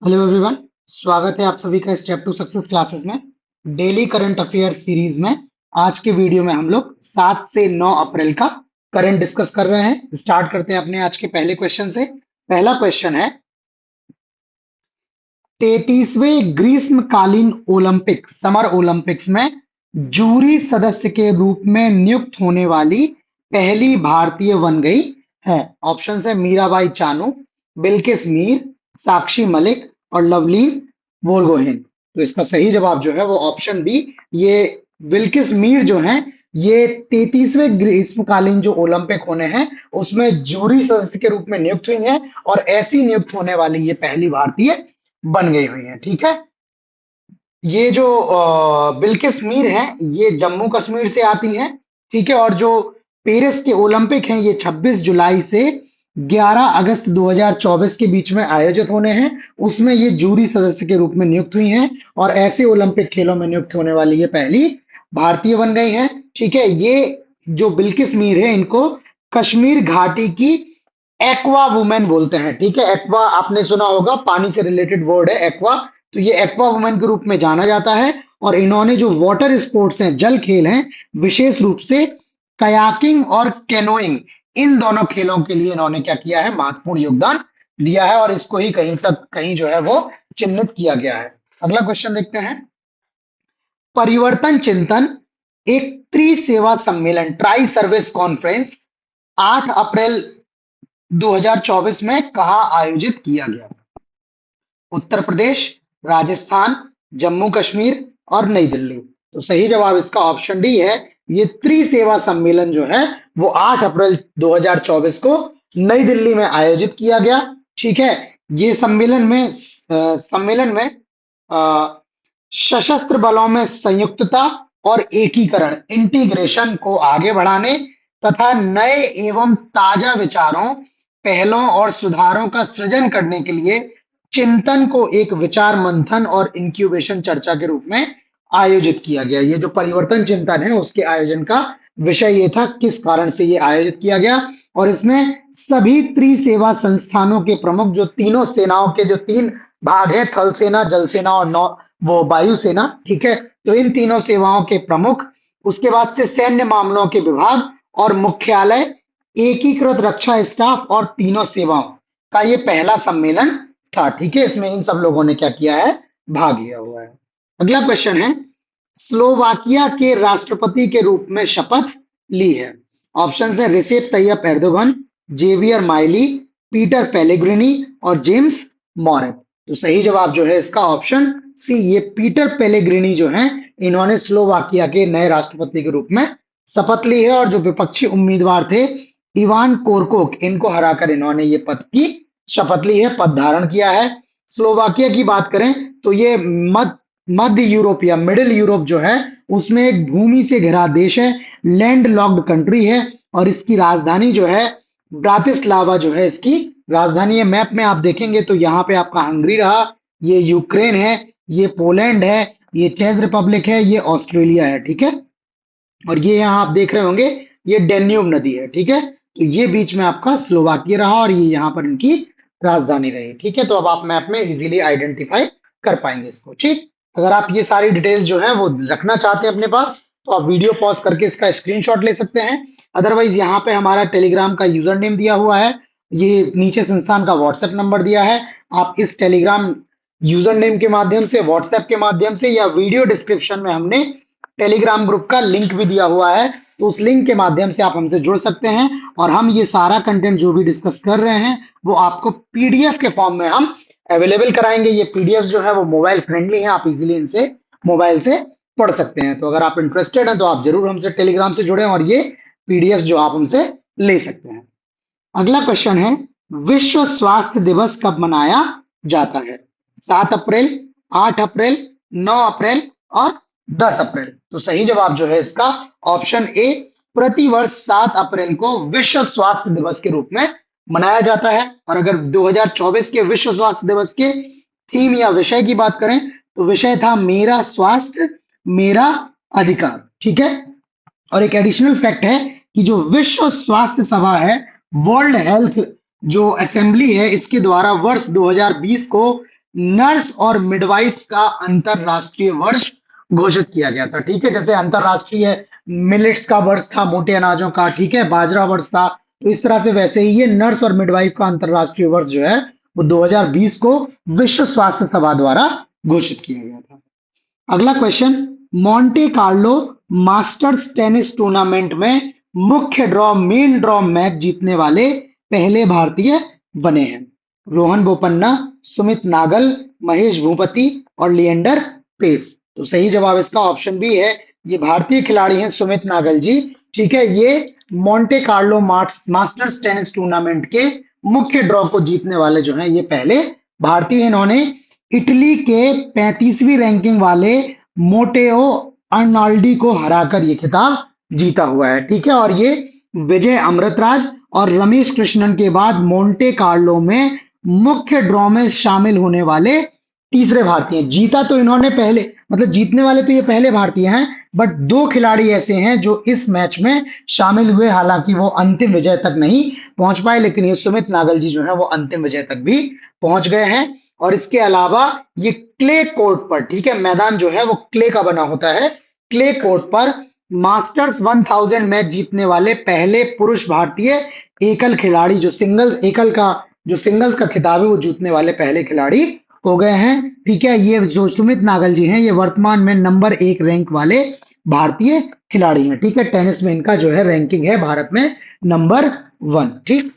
Hello everyone. स्वागत है आप सभी का स्टेप टू सक्सेस क्लासेस में डेली करंट अफेयर सीरीज में। आज के वीडियो में हम लोग 7 से 9 अप्रैल का करंट डिस्कस कर रहे हैं। स्टार्ट करते हैं अपने आज के पहले क्वेश्चन से। पहला क्वेश्चन है, 33वें ग्रीष्मकालीन ओलंपिक समर ओलंपिक्स में जूरी सदस्य के रूप में नियुक्त होने वाली पहली भारतीय बन गई है। ऑप्शन है मीराबाई चानू, बिल्किस मीर, साक्षी मलिक और लवलीन बोरगोहेन। तो इसका सही जवाब जो है वो ऑप्शन बी, ये बिल्किस मीर जो है ये 33वें ग्रीष्मकालीन जो ओलंपिक होने हैं उसमें जूरी सदस्य के रूप में नियुक्त हुई हैं और ऐसी नियुक्त होने वाली ये पहली भारतीय बन गई हुई है। ठीक है, ये जो बिल्किस मीर है ये जम्मू कश्मीर से आती है। ठीक है, और जो पेरिस के ओलंपिक हैं ये 26 जुलाई से 11 अगस्त 2024 के बीच में आयोजित होने हैं। उसमें ये जूरी सदस्य के रूप में नियुक्त हुई हैं और ऐसे ओलंपिक खेलों में नियुक्त होने वाली ये पहली भारतीय बन गई हैं। ठीक है, ये जो बिल्किस मीर है इनको कश्मीर घाटी की एक्वा वुमेन बोलते हैं। ठीक है, एक्वा आपने सुना होगा, पानी से रिलेटेड वर्ड है एक्वा। तो ये एक्वा वुमेन के रूप में जाना जाता है और इन्होंने जो वाटर स्पोर्ट्स हैं, जल खेल हैं, विशेष रूप से कयाकिंग और कैनोइंग, इन दोनों खेलों के लिए इन्होंने क्या किया है, महत्वपूर्ण योगदान दिया है और इसको ही कहीं जो है वो चिन्हित किया गया है। अगला क्वेश्चन देखते हैं। परिवर्तन चिंतन एक त्रिसेवा सम्मेलन ट्राई सर्विस कॉन्फ्रेंस 8 अप्रैल 2024 में कहां आयोजित किया गया? उत्तर प्रदेश, राजस्थान, जम्मू कश्मीर और नई दिल्ली। तो सही जवाब इसका ऑप्शन डी है। ये त्रिसेवा सम्मेलन जो है वो 8 अप्रैल 2024 को नई दिल्ली में आयोजित किया गया। ठीक है, ये सम्मेलन में सशस्त्र बलों में संयुक्तता और एकीकरण इंटीग्रेशन को आगे बढ़ाने तथा नए एवं ताजा विचारों, पहलों और सुधारों का सृजन करने के लिए चिंतन को एक विचार मंथन और इंक्यूबेशन चर्चा के रूप में आयोजित किया गया। ये जो परिवर्तन चिंतन है उसके आयोजन का विषय ये था, किस कारण से ये आयोजित किया गया। और इसमें सभी त्रिसेवा संस्थानों के प्रमुख, जो तीनों सेनाओं के जो 3 भाग है, थल सेना, जल सेना और वो वायुसेना। ठीक है, तो इन तीनों सेवाओं के प्रमुख, उसके बाद से सैन्य मामलों के विभाग और मुख्यालय, एकीकृत रक्षा स्टाफ और तीनों सेवाओं का ये पहला सम्मेलन था। ठीक है, इसमें इन सब लोगों ने क्या किया है, भाग लिया हुआ है। अगला क्वेश्चन है, स्लोवाकिया के राष्ट्रपति के रूप में शपथ ली है। ऑप्शन है Recep Tayyip Erdogan, Javier Milei, Peter Pellegrini और जेम्स मॉरेट। तो सही जवाब जो है इसका ऑप्शन सी, ये पीटर पेलेग्रिनी जो हैं इन्होंने स्लोवाकिया के नए राष्ट्रपति के रूप में शपथ ली है और जो विपक्षी उम्मीदवार थे इवान कोरकोक, इनको हराकर इन्होंने ये पद की शपथ ली है, पद धारण किया है। स्लोवाकिया की बात करें तो ये मध्य यूरोप या मिडिल यूरोप जो है उसमें एक भूमि से घिरा देश है, लैंड लॉक्ड कंट्री है और इसकी राजधानी जो है ब्रातिस्लावा जो है इसकी राजधानी है। मैप में आप देखेंगे तो यहाँ पे आपका हंगरी रहा, ये यूक्रेन है, ये पोलैंड है, ये चेक रिपब्लिक है, ये ऑस्ट्रेलिया है। ठीक है, और ये यहाँ आप देख रहे होंगे ये डेन्यूब नदी है। ठीक है, तो ये बीच में आपका स्लोवाकिया रहा और ये यहाँ पर इनकी राजधानी रही। ठीक है, तो अब आप मैप में इजीली आइडेंटिफाई कर पाएंगे इसको। ठीक, अगर आप ये सारी डिटेल्स जो है वो रखना चाहते हैं अपने पास तो आप वीडियो पॉज करके इसका स्क्रीनशॉट ले सकते हैं। अदरवाइज यहाँ पे हमारा टेलीग्राम का यूजर नेम दिया हुआ है, ये नीचे संस्थान का व्हाट्सएप नंबर दिया है। आप इस टेलीग्राम यूजर नेम के माध्यम से, व्हाट्सएप के माध्यम से या वीडियो डिस्क्रिप्शन में हमने टेलीग्राम ग्रुप का लिंक भी दिया हुआ है, तो उस लिंक के माध्यम से आप हमसे जुड़ सकते हैं और हम ये सारा कंटेंट जो भी डिस्कस कर रहे हैं वो आपको पीडीएफ के फॉर्म में हम अवेलेबल कराएंगे। ये पीडीएफ जो है वो मोबाइल फ्रेंडली है, आप इजीली इनसे मोबाइल से पढ़ सकते हैं। तो अगर आप इंटरेस्टेड हैं तो आप जरूर हमसे टेलीग्राम से जुड़े और ये पीडीएफ जो आप हमसे ले सकते हैं। अगला क्वेश्चन है, विश्व स्वास्थ्य दिवस कब मनाया जाता है? 7 अप्रैल, 8 अप्रैल, 9 अप्रैल और 10 अप्रैल। तो सही जवाब जो है इसका ऑप्शन ए, प्रतिवर्ष 7 अप्रैल को विश्व स्वास्थ्य दिवस के रूप में मनाया जाता है। और अगर 2024 के विश्व स्वास्थ्य दिवस के थीम या विषय की बात करें तो विषय था मेरा स्वास्थ्य मेरा अधिकार। ठीक है, और एक एडिशनल फैक्ट है कि जो विश्व स्वास्थ्य सभा है, वर्ल्ड हेल्थ जो असेंबली है, इसके द्वारा वर्ष 2020 को नर्स और मिडवाइफ्स का अंतरराष्ट्रीय वर्ष घोषित किया गया था। ठीक है, जैसे अंतरराष्ट्रीय मिलेट्स का वर्ष था, मोटे अनाजों का, ठीक है, बाजरा वर्ष था, तो इस तरह से वैसे ही ये नर्स और मिडवाइफ का अंतरराष्ट्रीय वर्ष जो है वो 2020 को विश्व स्वास्थ्य सभा द्वारा घोषित किया गया था। अगला question, Monte Carlo masters tennis tournament में मुख्य ड्रॉ मेन ड्रॉ मैच जीतने वाले पहले भारतीय बने हैं। रोहन बोपन्ना, सुमित नागल, महेश भूपति और लिएंडर पेस। तो सही जवाब इसका ऑप्शन बी है, ये भारतीय खिलाड़ी हैं सुमित नागल जी। ठीक है, ये Monte Carlo masters tennis tournament के मुख्य ड्रॉ को जीतने वाले जो हैं ये पहले भारतीय। इन्होंने इटली के 35वीं रैंकिंग वाले मोटेओ अर्नाल्डी को हराकर ये खिताब जीता हुआ है। ठीक है, और ये विजय अमृतराज और रमेश कृष्णन के बाद मोंटे कार्लो में मुख्य ड्रॉ में शामिल होने वाले तीसरे भारतीय हैं। जीता तो इन्होंने पहले, मतलब जीतने वाले तो ये पहले भारतीय हैं, बट दो खिलाड़ी ऐसे हैं जो इस मैच में शामिल हुए, हालांकि वो अंतिम विजय तक नहीं पहुंच पाए, लेकिन ये सुमित नागल जी जो है वो अंतिम विजय तक भी पहुंच गए हैं। और इसके अलावा ये क्ले कोर्ट पर, ठीक है, मैदान जो है वो क्ले का बना होता है, क्ले कोर्ट पर मास्टर्स 1000 मैच जीतने वाले पहले पुरुष भारतीय एकल खिलाड़ी, जो सिंगल्स का खिताब है वो जीतने वाले पहले खिलाड़ी हो गए हैं। ठीक है, ये जो सुमित नागल जी हैं ये वर्तमान में नंबर 1 रैंक वाले भारतीय खिलाड़ी हैं। ठीक है, टेनिस में इनका जो है रैंकिंग है भारत में नंबर 1। ठीक,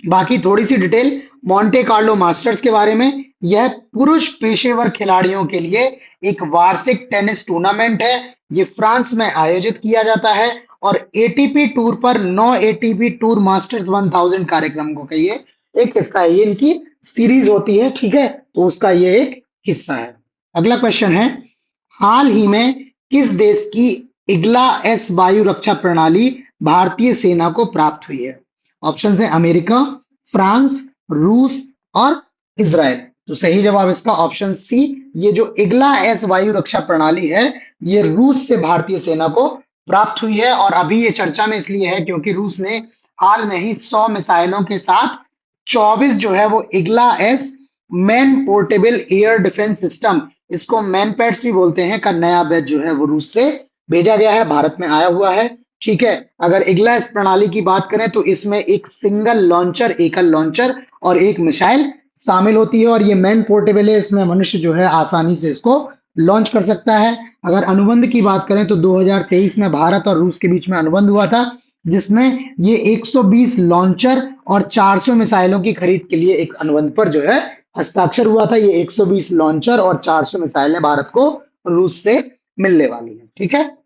बाकी थोड़ी सी डिटेल मोंटे कार्लो मास्टर्स के बारे में। यह पुरुष पेशेवर खिलाड़ियों के लिए एक वार्षिक टेनिस टूर्नामेंट है। ये फ्रांस में आयोजित किया जाता है और एटीपी टूर पर 9 एटीपी टूर मास्टर्स 1000 कार्यक्रम को ये एक हिस्सा है, ये इनकी सीरीज होती है। ठीक है, तो उसका ये एक हिस्सा है। अगला क्वेश्चन है, हाल ही में किस देश की इग्ला एस वायु रक्षा प्रणाली भारतीय सेना को प्राप्त हुई है? ऑप्शन है अमेरिका, फ्रांस, रूस और इजराइल। तो सही जवाब इसका ऑप्शन सी, ये जो इग्ला एस वायु रक्षा प्रणाली है ये रूस से भारतीय सेना को प्राप्त हुई है। और अभी ये चर्चा में इसलिए है क्योंकि रूस ने हाल में ही 100 मिसाइलों के साथ 24 जो है वो Igla S man portable air defence system, इसको मैनपैड्स भी बोलते हैं, का नया बैच जो है वो रूस से भेजा गया है, भारत में आया हुआ है। ठीक है, अगर इग्ला एस प्रणाली की बात करें तो इसमें एक सिंगल लॉन्चर, एकल लॉन्चर और एक मिसाइल शामिल होती है और ये मैन पोर्टेबल है, इसमें मनुष्य जो है आसानी से इसको लॉन्च कर सकता है। अगर अनुबंध की बात करें तो 2023 में भारत और रूस के बीच में अनुबंध हुआ था, जिसमें ये 120 लॉन्चर और 400 मिसाइलों की खरीद के लिए एक अनुबंध पर जो है हस्ताक्षर हुआ था। ये 120 लॉन्चर और 400 मिसाइलें भारत को रूस से मिलने वाली है। ठीक है,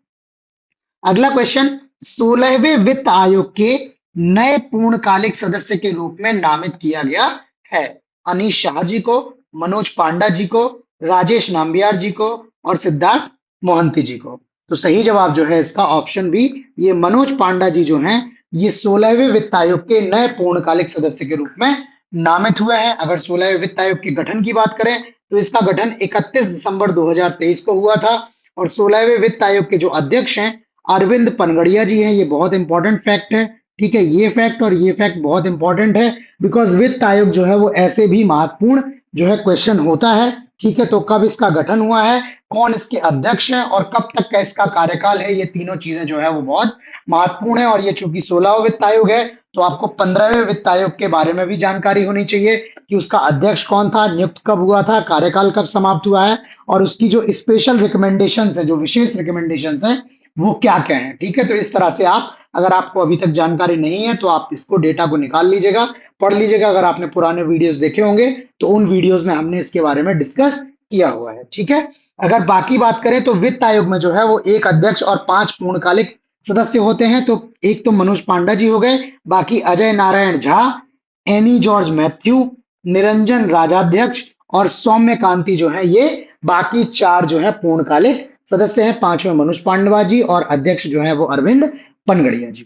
अगला क्वेश्चन, 16वें वित्त आयोग के नए पूर्णकालिक सदस्य के रूप में नामित किया गया है। अनीश शाह जी को, मनोज पांडा जी को, राजेश नाम्बियार जी को और सिद्धार्थ मोहंती जी को। तो सही जवाब जो है इसका ऑप्शन बी, ये मनोज पांडा जी जो हैं ये 16वें वित्त आयोग के नए पूर्णकालिक सदस्य के रूप में नामित हुए हैं। अगर 16वें वित्त आयोग के गठन की बात करें तो इसका गठन 31 दिसंबर 2023 को हुआ था और 16वें वित्त आयोग के जो अध्यक्ष हैं अरविंद पनगड़िया जी हैं। ये बहुत इंपॉर्टेंट फैक्ट है। ठीक है, ये फैक्ट और ये फैक्ट बहुत इंपॉर्टेंट है, बिकॉज वित्त आयोग जो है वो ऐसे भी महत्वपूर्ण जो है क्वेश्चन होता है। ठीक है, तो कब इसका गठन हुआ है, कौन इसके अध्यक्ष हैं और कब तक का इसका कार्यकाल है, ये तीनों चीजें जो है वो बहुत महत्वपूर्ण है। और ये चूंकि 16वां वित्त आयोग है तो आपको 15वें वित्त आयोग के बारे में भी जानकारी होनी चाहिए कि उसका अध्यक्ष कौन था, नियुक्त कब हुआ था, कार्यकाल कब समाप्त हुआ है और उसकी जो स्पेशल रिकमेंडेशंस है, जो विशेष रिकमेंडेशंस है वो क्या क्या है। ठीक है, तो इस तरह से आप, अगर आपको अभी तक जानकारी नहीं है तो आप इसको डेटा को निकाल लीजिएगा, पढ़ लीजिएगा। अगर आपने पुराने वीडियोस देखे होंगे तो उन वीडियोस में हमने इसके बारे में डिस्कस किया हुआ है। ठीक है, अगर बाकी बात करें तो वित्त आयोग में जो है वो एक अध्यक्ष और 5 पूर्णकालिक सदस्य होते हैं। तो एक तो मनोज पांडा जी हो गए, बाकी Ajay Narayan Jha, any George Matthew, Niranjan Rajadhyaksha और सौम्य कांति जो है ये बाकी 4 जो है पूर्णकालिक सदस्य हैं। 5वें मनोज पांडवा जी और अध्यक्ष जो है वो अरविंद पनगड़िया जी।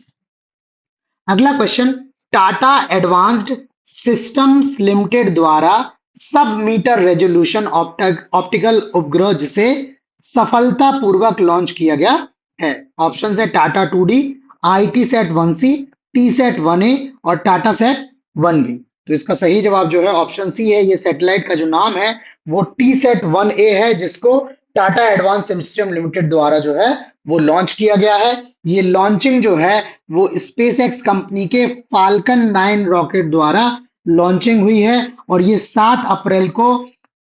अगला question, Tata advanced systems limited द्वारा सब मीटर रेजोल्यूशन ऑप्टिकल उपग्रह जिसे सफलतापूर्वक लॉन्च किया गया है। ऑप्शन है Tata 2D, IT set 1C, T set 1A और टाटा सेट 1B। तो इसका सही जवाब जो है ऑप्शन सी है। ये सैटेलाइट का जो नाम है वो TSAT-1A है, जिसको टाटा एडवांस सिस्टम लिमिटेड द्वारा जो है वो लॉन्च किया गया है। ये लॉन्चिंग जो है वो स्पेस एक्स कंपनी के फाल्कन 9 रॉकेट द्वारा लॉन्चिंग हुई है, और ये 7 अप्रैल को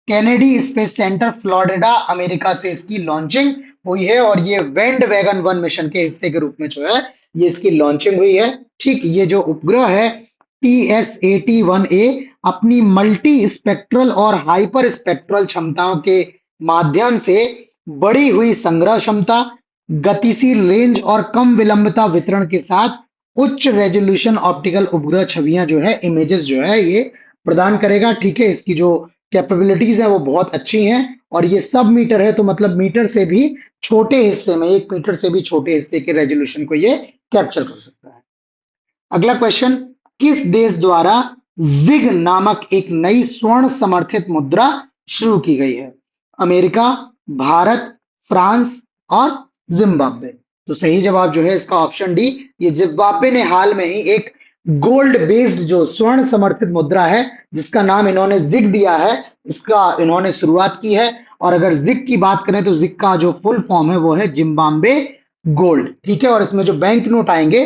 Kennedy space centre Florida America से इसकी लॉन्चिंग हुई है, और ये वेंड वैगन 1 मिशन के हिस्से के रूप में जो है ये इसकी लॉन्चिंग हुई है। ठीक, ये जो उपग्रह है TSAT-1A अपनी मल्टी स्पेक्ट्रल और हाइपर स्पेक्ट्रल क्षमताओं के माध्यम से बढ़ी हुई संग्रह क्षमता, गतिशील रेंज और कम विलंबता वितरण के साथ उच्च रेजोल्यूशन ऑप्टिकल उपग्रह छवियां जो है, इमेजेस जो है ये प्रदान करेगा। ठीक है, इसकी जो कैपेबिलिटीज है वो बहुत अच्छी हैं, और ये सब मीटर है, तो मतलब मीटर से भी छोटे हिस्से में, 1 मीटर से भी छोटे हिस्से के रेजोल्यूशन को ये कैप्चर कर सकता है। अगला क्वेश्चन, किस देश द्वारा जिग नामक एक नई स्वर्ण समर्थित मुद्रा शुरू की गई है? अमेरिका, भारत, फ्रांस और जिम्बाब्वे। तो सही जवाब जो है इसका ऑप्शन डी, ये जिम्बाब्वे ने हाल में ही एक गोल्ड बेस्ड जो स्वर्ण समर्थित मुद्रा है, जिसका नाम इन्होंने जिग दिया है, इसका इन्होंने शुरुआत की है। और अगर जिग की बात करें तो जिग का जो फुल फॉर्म है वो है जिम्बाब्वे गोल्ड। ठीक है, और इसमें जो बैंक नोट आएंगे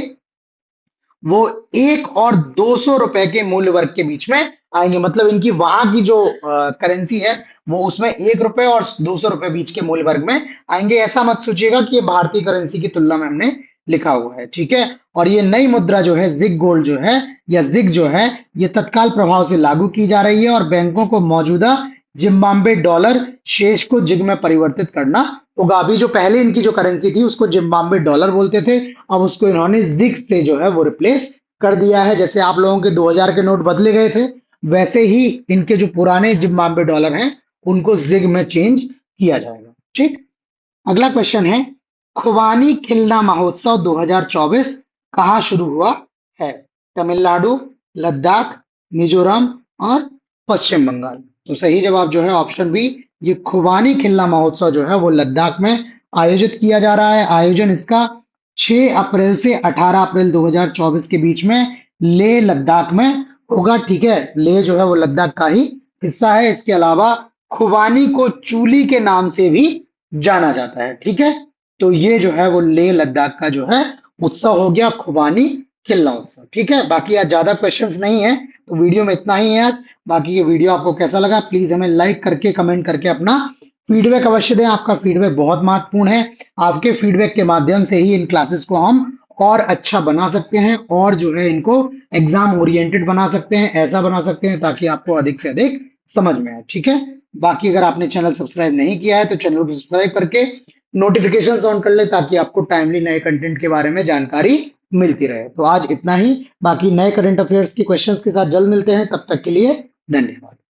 वो 1 और 200 रुपए के मूल्य वर्ग के बीच में आएंगे। मतलब इनकी वहां की जो करेंसी है वो उसमें 1 रुपए और 200 रुपए बीच के मूल्य वर्ग में आएंगे। ऐसा मत सोचिएगा कि ये भारतीय करेंसी की तुलना में हमने लिखा हुआ है। ठीक है, और ये नई मुद्रा जो है जिग गोल्ड जो है या जिग जो है, ये तत्काल प्रभाव से लागू की जा रही है, और बैंकों को मौजूदा जिम्बाब्वे डॉलर शेष को जिग में परिवर्तित करना होगा। अभी जो पहले इनकी जो करेंसी थी उसको जिम्बाब्वे डॉलर बोलते थे, अब उसको इन्होंने जिग से जो है वो रिप्लेस कर दिया है। जैसे आप लोगों के 2000 के नोट बदले गए थे, वैसे ही इनके जो पुराने जिम्बाब्वे डॉलर हैं उनको जिग में चेंज किया जाएगा। ठीक, अगला क्वेश्चन है, खुबानी खिलना महोत्सव 2024 कहाँ शुरू हुआ है? तमिलनाडु, लद्दाख, मिजोरम और पश्चिम बंगाल। तो सही जवाब जो है ऑप्शन बी, ये खुबानी खिलना महोत्सव जो है वो लद्दाख में आयोजित किया जा रहा है। आयोजन इसका 6 अप्रैल से 18 अप्रैल 2024 के बीच में लेह लद्दाख में होगा। ठीक है, लेह जो है वो लद्दाख का ही हिस्सा है। इसके अलावा खुबानी को चूली के नाम से भी जाना जाता है। ठीक है, तो ये जो है वो लेह लद्दाख का जो है उत्सव हो गया, खुबानी खिलना उत्सव। ठीक है, बाकी आज ज्यादा क्वेश्चंस नहीं है, तो वीडियो में इतना ही है आज। बाकी ये वीडियो आपको कैसा लगा प्लीज हमें लाइक करके कमेंट करके अपना फीडबैक अवश्य दें। आपका फीडबैक बहुत महत्वपूर्ण है। आपके फीडबैक के माध्यम से ही इन क्लासेस को हम और अच्छा बना सकते हैं, और जो है इनको एग्जाम ओरिएंटेड बना सकते हैं, ऐसा बना सकते हैं ताकि आपको अधिक से अधिक समझ में आए। ठीक है, बाकी अगर आपने चैनल सब्सक्राइब नहीं किया है तो चैनल को सब्सक्राइब करके नोटिफिकेशन ऑन कर ले, ताकि आपको टाइमली नए कंटेंट के बारे में जानकारी मिलती रहे। तो आज इतना ही, बाकी नए करंट अफेयर्स के क्वेश्चंस के साथ जल्द मिलते हैं। तब तक के लिए धन्यवाद।